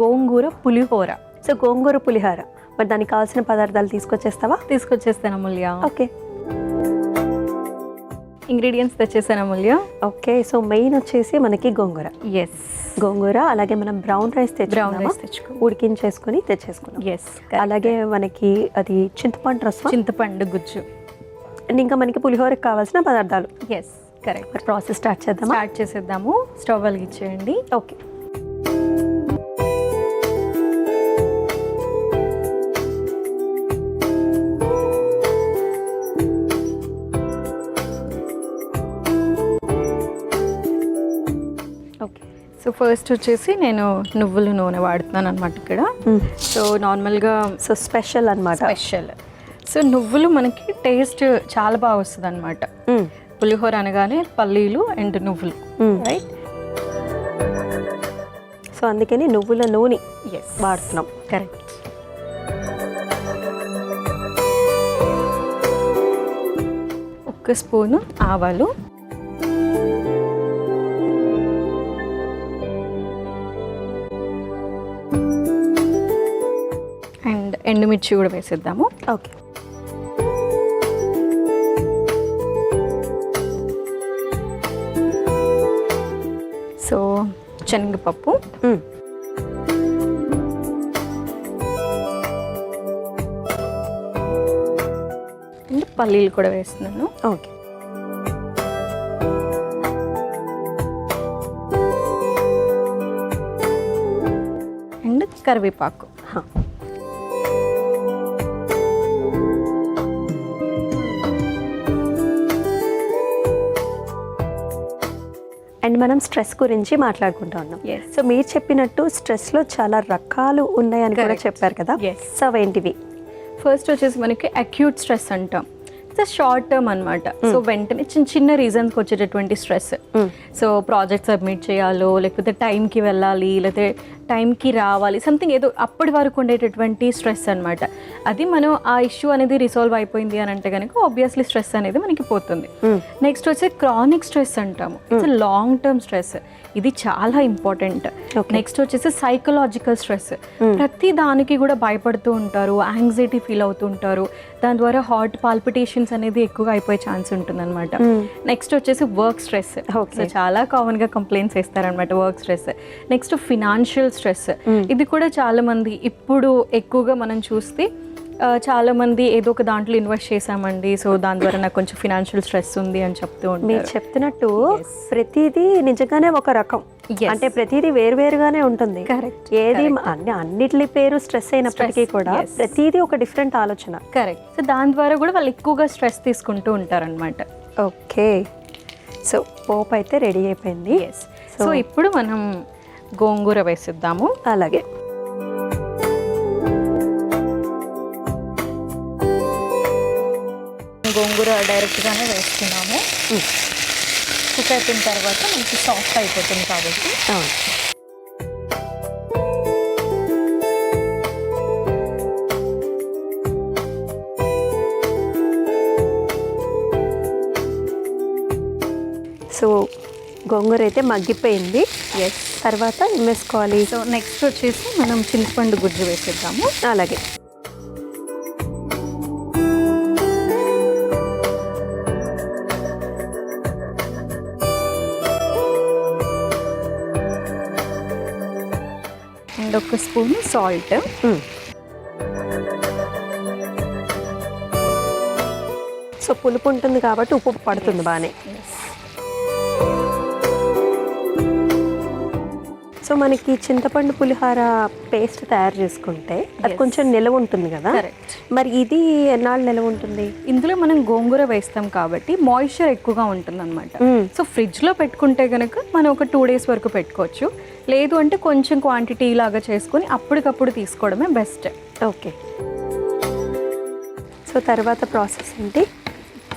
గోంగూర పులిహోర. So గోంగూర పులిహోర, మరి దానికి కావాల్సిన పదార్థాలు తీసుకొచ్చేస్తావా? తీసుకొచ్చేస్తాను అమూల్య. ఓకే, ఇంగ్రీడియంట్స్ తెచ్చేసాను అమూల్య. ఓకే. సో మెయిన్ వచ్చేసి మనకి గోంగూర. ఎస్, గోంగూర, అలాగే మనం బ్రౌన్ రైస్ తెచ్చుకో, ఉడికించేసుకొని తెచ్చేసుకున్నాం. ఎస్. అలాగే మనకి అది చింతపండు రసం, చింతపండు గుజ్జు, అండ్ ఇంకా మనకి పులిహోరకి కావాల్సిన పదార్థాలు. Yes correct. మరి ప్రాసెస్ స్టార్ట్ చేసేద్దాము. స్టవ్ వెలిగించేయండి. ఓకే. ఓకే, సో ఫస్ట్ వచ్చేసి నేను నువ్వుల నూనె వాడుతున్నాను అనమాట ఇక్కడ. సో నార్మల్గా సో స్పెషల్ అనమాట. స్పెషల్. సో నువ్వులు మనకి టేస్ట్ చాలా బాగా వస్తుంది అనమాట. పులిహోర అనగానే పల్లీలు అండ్ నువ్వులు, రైట్? సో అందుకని నువ్వుల నూనె వాడుతున్నాం. కరెక్ట్. ఒక స్పూను ఆవాలు, అండ్ ఎండుమిర్చి కూడా వేసేద్దాము. ఓకే. సో శనగపప్పు, అండ్ పల్లీలు కూడా వేస్తున్నాను. ఓకే. అండ్ కరివేపాకు. అండ్ మనం స్ట్రెస్ గురించి మాట్లాడుకుంటా ఉన్నాం. సో మీరు చెప్పినట్టు స్ట్రెస్లో చాలా రకాలు ఉన్నాయని కూడా చెప్పారు కదా. సో ఏంటివి? ఫస్ట్ వచ్చేసి మనకి అక్యూట్ స్ట్రెస్ అంటాం. షార్ట్ టర్మ్ అనమాట. సో వెంటనే చిన్న చిన్న రీజన్స్కి వచ్చేటటువంటి స్ట్రెస్. సో ప్రాజెక్ట్ సబ్మిట్ చేయాలో, లేకపోతే టైంకి వెళ్ళాలి, లేకపోతే టైంకి రావాలి, సంథింగ్ ఏదో అప్పటి వరకు ఉండేటటువంటి స్ట్రెస్ అనమాట. అది మనం ఆ ఇష్యూ అనేది రిసాల్వ్ అయిపోయింది అని అంటే కనుక ఆబ్వియస్లీ స్ట్రెస్ అనేది మనకి పోతుంది. నెక్స్ట్ వచ్చి క్రానిక్ స్ట్రెస్ అంటాము. It's long term stress. ఇది చాలా ఇంపార్టెంట్. నెక్స్ట్ వచ్చేసి సైకలాజికల్ స్ట్రెస్. ప్రతి దానికి కూడా భయపడుతూ ఉంటారు, యాంగ్జైటీ ఫీల్ అవుతూ ఉంటారు. దాని ద్వారా హార్ట్ పాల్పిటేషన్స్ అనేది ఎక్కువగా అయిపోయే ఛాన్స్ ఉంటుంది అనమాట. నెక్స్ట్ వచ్చేసి వర్క్ స్ట్రెస్. సో చాలా కామన్ గా కంప్లైంట్స్ చేస్తారనమాట work stress. Next financial stress. ఇది కూడా చాలా మంది ఇప్పుడు ఎక్కువగా మనం చూస్తే చాలా మంది ఏదో ఒక దాంట్లో ఇన్వెస్ట్ చేసామండి, సో దాని ద్వారా నాకు కొంచెం ఫినాన్షియల్ స్ట్రెస్ ఉంది అని చెప్తూ ఉంటారు. మీరు చెప్తున్నట్టు ప్రతిదీ నిజంగానే ఒక రకం, అంటే ప్రతిదీ వేరువేరుగానే ఉంటుంది. కరెక్ట్. ఏది అన్నిటి పేరు స్ట్రెస్ అయినప్పటికీ కూడా ప్రతిదీ ఒక డిఫరెంట్ ఆలోచన. కరెక్ట్. సో దాని ద్వారా కూడా వాళ్ళు ఎక్కువగా స్ట్రెస్ తీసుకుంటూ ఉంటారనమాట. ఓకే. సో పోపు అయితే రెడీ అయిపోయింది. సో ఇప్పుడు మనం గోంగూర వేసిద్దాము. అలాగే. గోంగూర డైరెక్ట్గానే వేస్తున్నాము. కుక్ అయిపోయిన తర్వాత మనకి సాఫ్ట్ అయిపోతుంది కాబట్టి. సో గోంగూర అయితే మగ్గిపోయింది. తర్వాత ఏం వేసుకోవాలి? సో నెక్స్ట్ వచ్చేసి మనం చింతపండు గుజ్జు వేసేద్దాము. అలాగే. అండ్ ఒక స్పూన్ సాల్ట్. సో పులుపు ఉంటుంది కాబట్టి ఉప్పు పడుతుంది బాగానే. సో మనకి చింతపండు పులిహోర పేస్ట్ తయారు చేసుకుంటే అది కొంచెం నిలవ ఉంటుంది కదా, మరి ఇది ఎన్నాళ్ళు నిలవ ఉంటుంది? ఇందులో మనం గోంగూర వేస్తాం కాబట్టి మాయిశ్చర్ ఎక్కువగా ఉంటుంది అనమాట. సో ఫ్రిడ్జ్లో పెట్టుకుంటే కనుక మనం ఒక 2 days వరకు పెట్టుకోవచ్చు. లేదు అంటే కొంచెం క్వాంటిటీ లాగా చేసుకొని అప్పటికప్పుడు తీసుకోవడమే బెస్ట్. ఓకే. సో తర్వాత ప్రాసెస్ ఏంటి?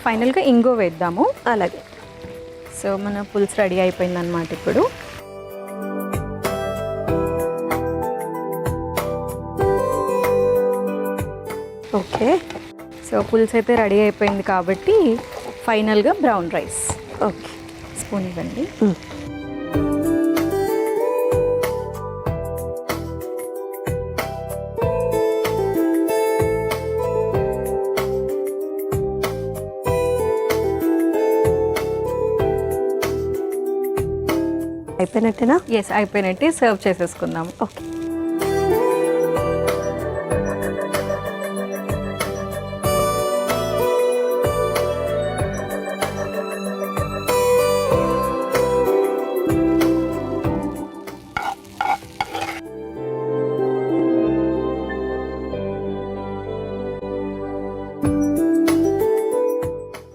ఫైనల్గా ఇంగో వేద్దాము. అలాగే. సో మన పులుసు రెడీ అయిపోయింది అనమాట ఇప్పుడు. ఓకే. సో పులుసు అయితే రెడీ అయిపోయింది కాబట్టి ఫైనల్గా బ్రౌన్ రైస్. ఓకే. స్పూన్ ఇవ్వండి. అయిపోయినట్టేనా? ఎస్, అయిపోయినట్టే. సర్వ్ చేసేసుకుందాం. ఓకే.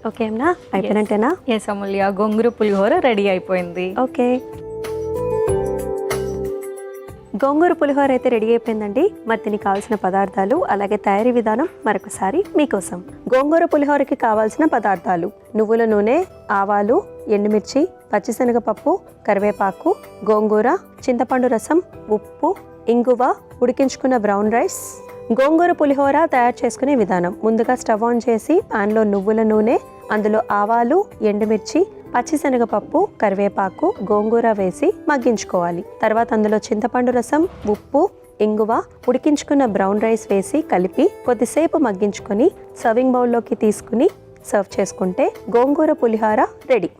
ఓకే అమ్మా, అయిపోయినట్టేనా? ఎస్ అమూల్య, గోంగూర పులిహోర రెడీ అయిపోయింది. ఓకే, గోంగూర పులిహోర అయితే రెడీ అయిపోయిందండి. మరి దీనికి కావాల్సిన పదార్థాలు అలాగే తయారీ విధానం మరొకసారి మీకోసం. గోంగూర పులిహోరకి కావాల్సిన పదార్థాలు: నువ్వుల నూనె, ఆవాలు, ఎండుమిర్చి, పచ్చిశనగపప్పు, కరివేపాకు, గోంగూర, చింతపండు రసం, ఉప్పు, ఇంగువ, ఉడికించుకున్న బ్రౌన్ రైస్. గోంగూర పులిహోర తయారు చేసుకునే విధానం: ముందుగా స్టవ్ ఆన్ చేసి పాన్లో నువ్వుల నూనె, అందులో ఆవాలు, ఎండుమిర్చి, పచ్చిశనగపప్పు, కరివేపాకు, గోంగూర వేసి మగ్గించుకోవాలి. తర్వాత అందులో చింతపండు రసం, ఉప్పు, ఇంగువ, ఉడికించుకున్న బ్రౌన్ రైస్ వేసి కలిపి కొద్దిసేపు మగ్గించుకొని సర్వింగ్ బౌల్లోకి తీసుకుని సర్వ్ చేసుకుంటే గోంగూర పులిహోర రెడీ.